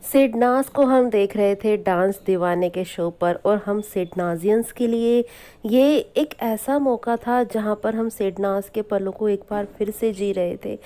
सिडनाज़ को हम देख रहे थे डांस दीवाने के शो पर और हम सिडनाज़ियंस के लिए ये एक ऐसा मौका था जहां पर हम सिडनाज़ के पलों को एक बार फिर से जी रहे थे।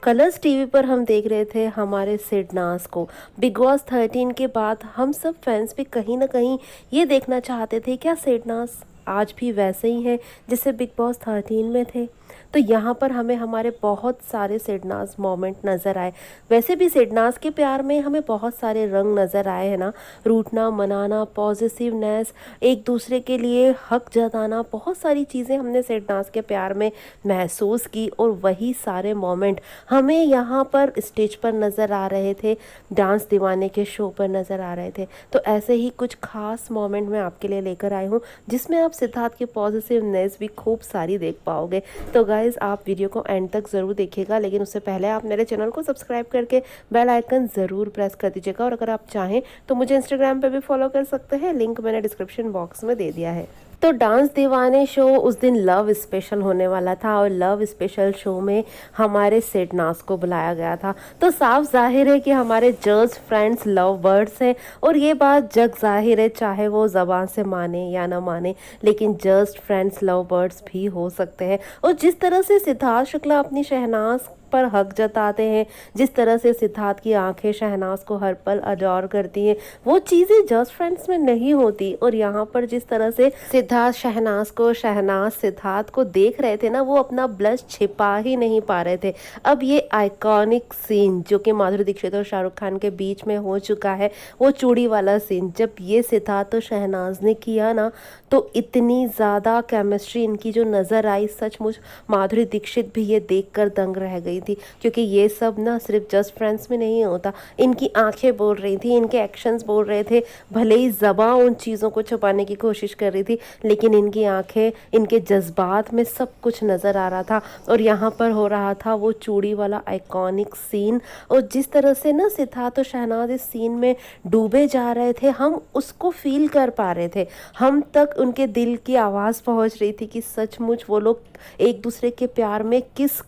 कलर्स टीवी पर हम देख रहे थे हमारे सिडनाज़ को। बिग बॉस 13 के बाद हम सब फैंस भी कहीं ना कहीं ये देखना चाहते थे क्या सिडनाज़ आज भी वैसे ही हैं जैसे बिग बॉस 13 में थे। तो यहाँ पर हमें हमारे बहुत सारे सिडनाज़ मोमेंट नज़र आए। वैसे भी सिडनाज़ के प्यार में हमें बहुत सारे रंग नज़र आए हैं ना। रूठना, मनाना, पॉजिटिवनेस, एक दूसरे के लिए हक जताना, बहुत सारी चीज़ें हमने सिडनाज़ के प्यार में महसूस की और वही सारे मोमेंट हमें यहाँ पर स्टेज पर नज़र आ रहे थे, डांस दीवाने के शो पर नज़र आ रहे थे। तो ऐसे ही कुछ खास मोमेंट मैं आपके लिए लेकर आई हूँ जिसमें आप सिद्धार्थ की पॉजिटिवनेस भी खूब सारी देख पाओगे। तो गाइज़ आप वीडियो को एंड तक ज़रूर देखिएगा, लेकिन उससे पहले आप मेरे चैनल को सब्सक्राइब करके बेल आइकन ज़रूर प्रेस कर दीजिएगा। और अगर आप चाहें तो मुझे इंस्टाग्राम पे भी फॉलो कर सकते हैं, लिंक मैंने डिस्क्रिप्शन बॉक्स में दे दिया है। तो डांस दीवाने शो उस दिन लव स्पेशल होने वाला था और लव स्पेशल शो में हमारे सिडनाज़ को बुलाया गया था। तो साफ जाहिर है कि हमारे जस्ट फ्रेंड्स लव बर्ड्स हैं और ये बात जग जाहिर है, चाहे वो ज़बान से माने या ना माने, लेकिन जस्ट फ्रेंड्स लव बर्ड्स भी हो सकते हैं। और जिस तरह से सिद्धार्थ शुक्ला अपनी शहनाज पर हक जताते हैं, जिस तरह से सिद्धार्थ की आंखें शहनाज को हर पल अडोर करती हैं, वो चीज़ें जस्ट फ्रेंड्स में नहीं होती। और यहाँ पर जिस तरह से सिद्धार्थ शहनाज को, शहनाज सिद्धार्थ को देख रहे थे ना, वो अपना ब्लश छिपा ही नहीं पा रहे थे। अब ये आइकॉनिक सीन जो कि माधुरी दीक्षित और शाहरुख खान के बीच में हो चुका है, वो चूड़ी वाला सीन जब ये सिद्धार्थ और शहनाज ने किया ना, तो इतनी ज़्यादा केमिस्ट्री इनकी जो नज़र आई, सचमुच माधुरी दीक्षित भी ये देखकर दंग रह गई थी। क्योंकि ये सब ना सिर्फ जस्ट फ्रेंड्स में नहीं होता, इनकी आंखें बोल रही थी, इनके एक्शंस बोल रहे थे। भले ही ज़बां उन चीज़ों को छुपाने की कोशिश कर रही थी, लेकिन इनकी आंखें, इनके जज्बात में सब कुछ नज़र आ रहा था। और यहाँ पर हो रहा था वो चूड़ी वाला आइकॉनिक सीन। और जिस तरह से ना सिद्धार्थ और शहनाज इस सीन में डूबे जा रहे थे, हम उसको फील कर पा रहे थे। हम तक उनके दिल की आवाज़ पहुँच रही थी कि सचमुच वो लोग एक दूसरे के प्यार में किस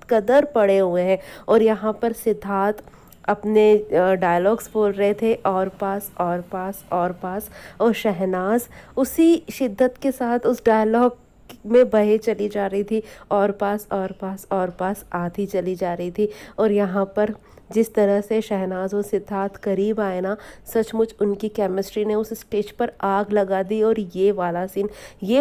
कदर पड़े हुए हैं। और यहाँ पर सिद्धार्थ अपने डायलॉग्स बोल रहे थे, और पास और पास और पास, और शहनाज उसी शिद्दत के साथ उस डायलॉग में बहे चली जा रही थी, और पास और पास और पास आती चली जा रही थी। और यहाँ पर जिस तरह से शहनाज और सिद्धार्थ करीब आए ना, सचमुच उनकी केमिस्ट्री ने उस स्टेज पर आग लगा दी। और ये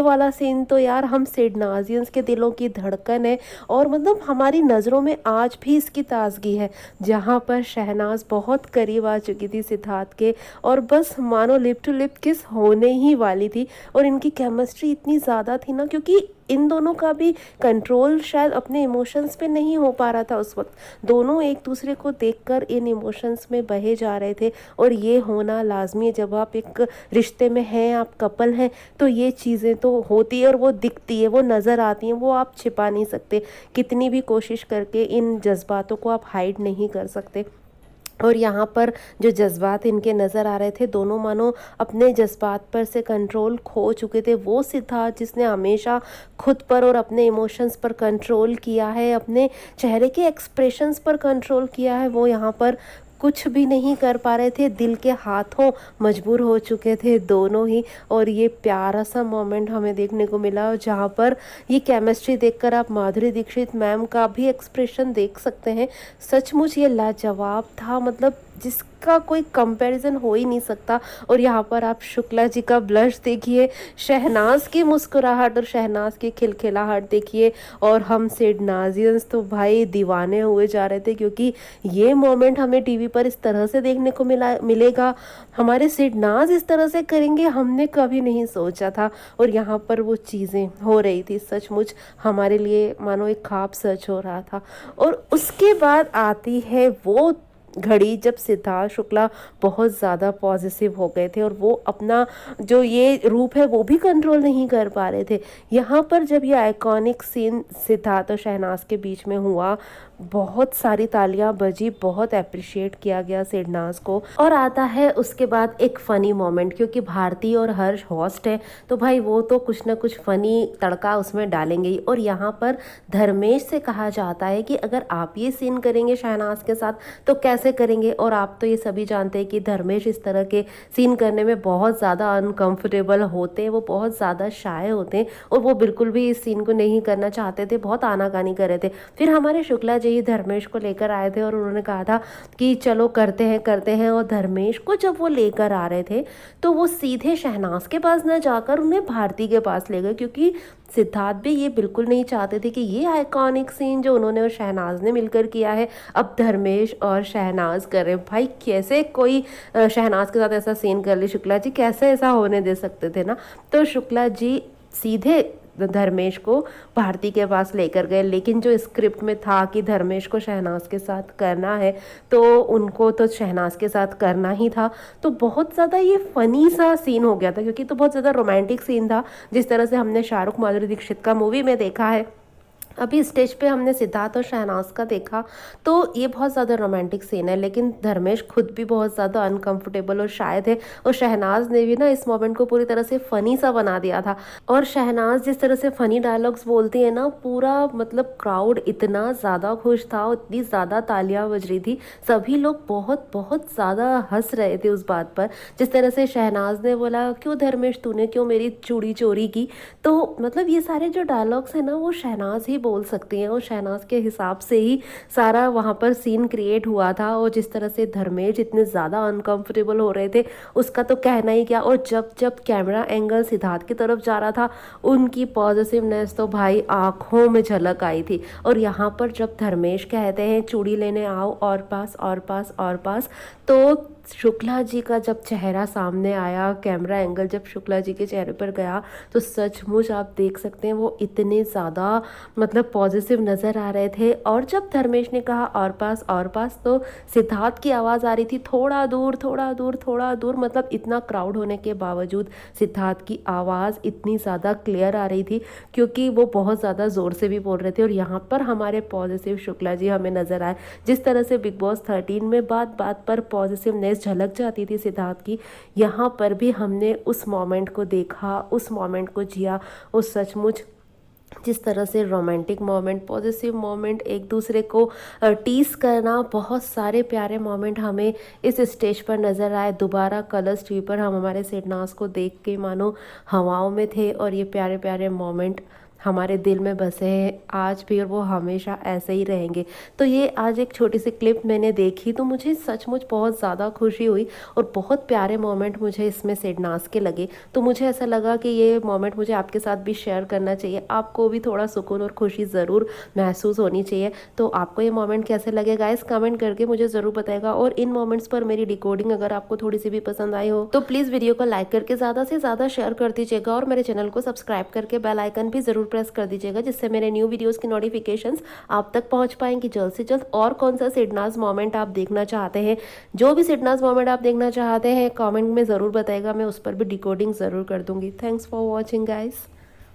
वाला सीन तो यार हम सिडनाजियंस के दिलों की धड़कन है। और मतलब हमारी नज़रों में आज भी इसकी ताजगी है, जहाँ पर शहनाज बहुत करीब आ चुकी थी सिद्धार्थ के, और बस मानो लिप टू लिप किस होने ही वाली थी। और इनकी केमिस्ट्री इतनी ज़्यादा थी ना, क्योंकि इन दोनों का भी कंट्रोल शायद अपने इमोशंस पे नहीं हो पा रहा था उस वक्त। दोनों एक दूसरे को देखकर इन इमोशंस में बहे जा रहे थे। और ये होना लाजमी है, जब आप एक रिश्ते में हैं, आप कपल हैं, तो ये चीज़ें तो होती है और वो दिखती है, वो नज़र आती हैं, वो आप छिपा नहीं सकते। कितनी भी कोशिश करके इन जज्बातों को आप हाइड नहीं कर सकते। और यहाँ पर जो जज्बात इनके नज़र आ रहे थे, दोनों मानो अपने जज्बात पर से कंट्रोल खो चुके थे। वो सिद्धार्थ जिसने हमेशा खुद पर और अपने इमोशंस पर कंट्रोल किया है, अपने चेहरे के एक्सप्रेशंस पर कंट्रोल किया है, वो यहाँ पर कुछ भी नहीं कर पा रहे थे। दिल के हाथों मजबूर हो चुके थे दोनों ही। और ये प्यारा सा मोमेंट हमें देखने को मिला, जहाँ पर ये केमिस्ट्री देखकर आप माधुरी दीक्षित मैम का भी एक्सप्रेशन देख सकते हैं। सचमुच ये लाजवाब था, मतलब जिसका कोई कंपैरिजन हो ही नहीं सकता। और यहाँ पर आप शुक्ला जी का ब्लश देखिए, शहनाज की मुस्कुराहट और शहनाज की खिलखिलाहट देखिए। और हम सिडनाजियंस तो भाई दीवाने हुए जा रहे थे, क्योंकि ये मोमेंट हमें टीवी पर इस तरह से देखने को मिलेगा, हमारे सिडनाज इस तरह से करेंगे, हमने कभी नहीं सोचा था। और यहाँ पर वो चीज़ें हो रही थी, सचमुच हमारे लिए मानो एक ख्वाब सच हो रहा था। और उसके बाद आती है वो घड़ी जब सिद्धार्थ शुक्ला बहुत ज़्यादा पॉजिटिव हो गए थे और वो अपना जो ये रूप है वो भी कंट्रोल नहीं कर पा रहे थे। यहाँ पर जब ये आइकॉनिक सीन सिद्धार्थ और शहनाज के बीच में हुआ, बहुत सारी तालियां बजी, बहुत अप्रिशिएट किया गया सिडनाज को। और आता है उसके बाद एक फ़नी मोमेंट, क्योंकि भारती और हर्ष होस्ट है तो भाई वो तो कुछ ना कुछ फ़नी तड़का उसमें डालेंगे ही। और यहाँ पर धर्मेश से कहा जाता है कि अगर आप ये सीन करेंगे शहनाज के साथ तो कैसे करेंगे। और आप तो ये सभी जानते हैं कि धर्मेश इस तरह के सीन करने में बहुत ज़्यादा अनकंफर्टेबल होते हैं, वो बहुत ज़्यादा शाय होते हैं और वो बिल्कुल भी इस सीन को नहीं करना चाहते थे, बहुत आनाकानी कर रहे थे। फिर हमारे शुक्ला जी ही धर्मेश को लेकर आए थे और उन्होंने कहा था कि चलो करते हैं। और धर्मेश को जब वो लेकर आ रहे थे तो वो सीधे शहनाज के पास न जाकर उन्हें भारती के पास ले गए, क्योंकि सिद्धार्थ भी ये बिल्कुल नहीं चाहते थे कि ये आइकॉनिक सीन जो उन्होंने और शहनाज ने मिलकर किया है अब धर्मेश और शहनाज करें। भाई कैसे कोई शहनाज के साथ ऐसा सीन कर ले, शुक्ला जी कैसे ऐसा होने दे सकते थे ना। तो शुक्ला जी सीधे धर्मेश को भारती के पास लेकर गए, लेकिन जो स्क्रिप्ट में था कि धर्मेश को शहनाज के साथ करना है तो उनको तो शहनाज के साथ करना ही था। तो बहुत ज़्यादा ये फ़नी सा सीन हो गया था, क्योंकि तो बहुत ज़्यादा रोमांटिक सीन था जिस तरह से हमने शाहरुख माधुरी दीक्षित का मूवी में देखा है। अभी स्टेज पे हमने सिद्धार्थ और शहनाज का देखा तो ये बहुत ज़्यादा रोमांटिक सीन है, लेकिन धर्मेश खुद भी बहुत ज़्यादा अनकंफर्टेबल और शायद है। और शहनाज ने भी ना इस मोमेंट को पूरी तरह से फ़नी सा बना दिया था। और शहनाज जिस तरह से फ़नी डायलॉग्स बोलती है ना, पूरा मतलब क्राउड इतना ज़्यादा खुश था, इतनी ज़्यादा तालियां बज रही थी, सभी लोग बहुत बहुत ज़्यादा हंस रहे थे उस बात पर। जिस तरह से शहनाज ने बोला क्यों धर्मेश तूने क्यों मेरी चूड़ी चोरी की, तो मतलब ये सारे जो डायलॉग्स हैं ना वो शहनाज ही बोल सकती हैं और शहनाज के हिसाब से ही सारा वहाँ पर सीन क्रिएट हुआ था। और जिस तरह से धर्मेश इतने ज़्यादा अनकंफर्टेबल हो रहे थे उसका तो कहना ही क्या। और जब जब कैमरा एंगल सिद्धार्थ की तरफ जा रहा था उनकी पॉजिटिवनेस तो भाई आंखों में झलक आई थी। और यहाँ पर जब धर्मेश कहते हैं चूड़ी लेने आओ और पास और पास और पास, तो शुक्ला जी का जब चेहरा सामने आया, कैमरा एंगल जब शुक्ला जी के चेहरे पर गया तो सचमुच आप देख सकते हैं वो इतने ज़्यादा मतलब पॉजिटिव नज़र आ रहे थे। और जब धर्मेश ने कहा और पास तो सिद्धार्थ की आवाज़ आ रही थी थोड़ा दूर थोड़ा दूर थोड़ा दूर, मतलब इतना क्राउड होने के बावजूद सिद्धार्थ की आवाज़ इतनी ज़्यादा क्लियर आ रही थी, क्योंकि वो बहुत ज़्यादा ज़ोर से भी बोल रहे थे। और यहाँ पर हमारे पॉजिटिव शुक्ला जी हमें नज़र आए। जिस तरह से बिग बॉस 13 में बात बात पर पॉजिटिवनेस झलक जाती थी सिद्धार्थ की, यहाँ पर भी हमने उस मोमेंट को देखा, उस मोमेंट को जिया। उस सचमुच जिस तरह से रोमांटिक मोमेंट, पॉजिटिव मोमेंट, एक दूसरे को टीस करना, बहुत सारे प्यारे मोमेंट हमें इस स्टेज पर नज़र आए। दोबारा कलर्स टीवी पर हम हमारे सिडनाज को देख के मानो हवाओं में थे और ये प्यारे प्यारे मोमेंट हमारे दिल में बसे हैं आज भी और वो हमेशा ऐसे ही रहेंगे। तो ये आज एक छोटी सी क्लिप मैंने देखी तो मुझे सचमुच बहुत ज़्यादा खुशी हुई और बहुत प्यारे मोमेंट मुझे इसमें सिडनाज के लगे। तो मुझे ऐसा लगा कि ये मोमेंट मुझे आपके साथ भी शेयर करना चाहिए, आपको भी थोड़ा सुकून और खुशी ज़रूर महसूस होनी चाहिए। तो आपको ये मोमेंट कैसे लगे गाइस, कमेंट करके मुझे ज़रूर बताएगा। और इन मोमेंट्स पर मेरी डिकोडिंग अगर आपको थोड़ी सी भी पसंद आई हो तो प्लीज़ वीडियो को लाइक करके ज़्यादा से ज़्यादा शेयर कर दीजिएगा और मेरे चैनल को सब्सक्राइब करके बेल आइकन भी ज़रूर प्रेस कर दीजिएगा, जिससे मेरे न्यू वीडियोस की नोटिफिकेशंस आप तक पहुंच पाएंगी जल्द से जल्द। और कौन सा सिडनाज मोमेंट आप देखना चाहते हैं, जो भी सिडनाज मोमेंट आप देखना चाहते हैं कमेंट में ज़रूर बताइएगा, मैं उस पर भी डिकोडिंग ज़रूर कर दूंगी। Thanks for watching guys.